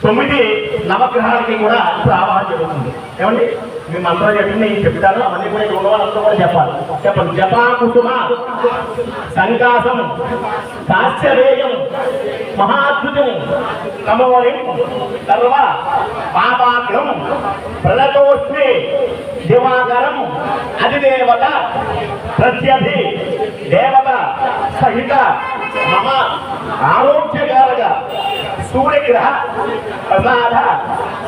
9 నవగ్రహాలకి కూడా ఇప్పుడు ఆవాహన జరుగుతుంది. ఏమండి మీ మంత్రాలు చెప్పి నేను చెప్తాను, అవన్నీ కూడా ఇక్కడ ఉన్న వాళ్ళంతా కూడా చెప్పాలి. చెప్పండి. జపా కుసుమ సంకాసం కాశ్యవేయం మహాద్భుతం కమవలిం సర్వ పాపాగ్రం ప్రళతోష్ణే దివాకరం అధిదేవత ప్రత్యధి దేవత సహిత మమ ఆరోగ్యకారక సూర్యగ్రహ ప్రసాద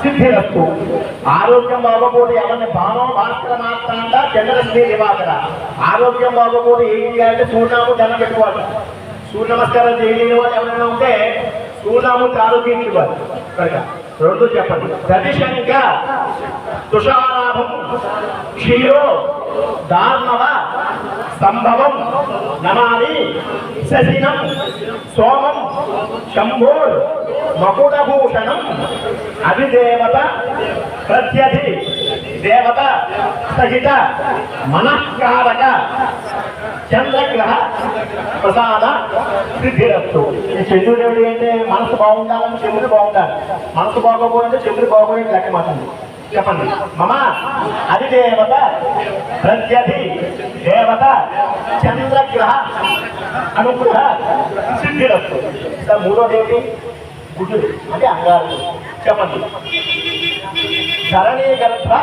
సిద్ధిరస్తు. ఆరోగ్యం బాగోపోతే ఎవరిని భావం భాస్కర మాత్రాంత చంద్రశ్రీ దివాకర. ఆరోగ్యం బాగోపోతే ఏం చేయాలంటే సూర్యనామం దండం పెట్టుకోవాలి. సూర్య నమస్కారం చేయలేని వాళ్ళు ఎవరైనా ఉంటే సూర్యనామూర్తి ఆరోగ్యం ఇవ్వాలి. కనుక రెండు చెప్పండి. ప్రతిశంక తుషారాభం క్షీరో దార్ణవ సంభవం నమామి శశినం సోమం శంభోర్ మకుటభూషణం అధిదేవత ప్రత్యధి దేవత సహిత మనఃకారక చంద్రగ్రహ ప్రసాద సిద్ధిరస్తు. ఈ చంద్రుడు అంటే మనసు బాగుండాలని చంద్రుడు బాగుండాలి, మనసు బాగోపోతే చంద్రుడు బాగోయే లెక్క మాత్రం. చెప్పండి. మమ అధిదేవత ప్రత్యధి దేవత చంద్రగ్రహ అనుగ్రహ సిద్ధిరస్తు. మూడోది ఏంటి? బుద్ధుడు అంటే అంగారు. చెప్పండి. ధరణీగర్భ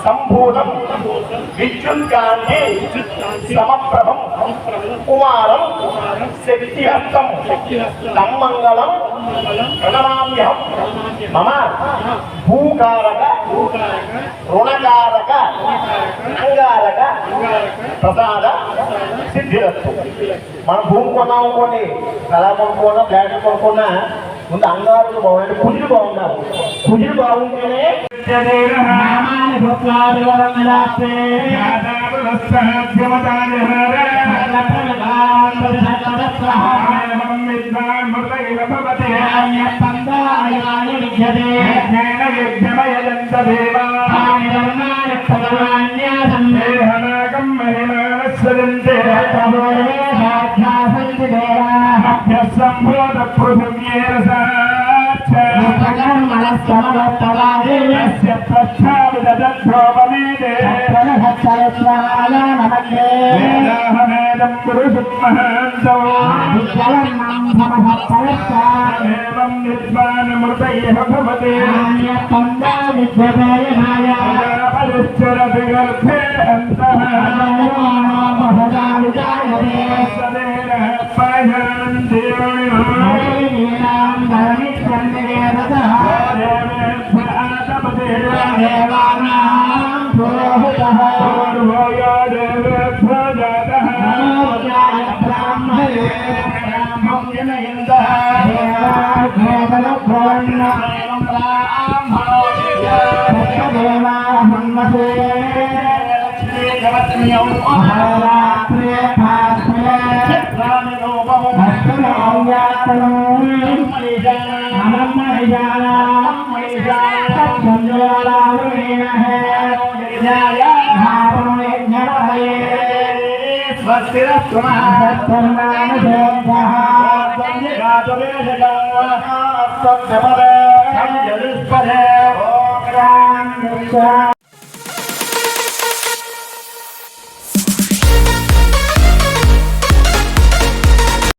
సంభూతం విద్యుత్కాంతి సమప్రభం కుమారం శక్తిహస్తం తమ్మంగళం ప్రణమామ్యహం. మమ భూకారక రుణకారక అంగారక ప్రసాద సిద్ధిరస్తు. మనం భూమి కొన్నాం అనుకోండి, కళా కొనుక్కున్నా ఫ్లాట్ కొనుక్కున్నా ముందు అంగారులు బాగుంటే కుజులు బాగున్నారు. కుజులు బాగుంటేనే సంభూత పృథివ్యేన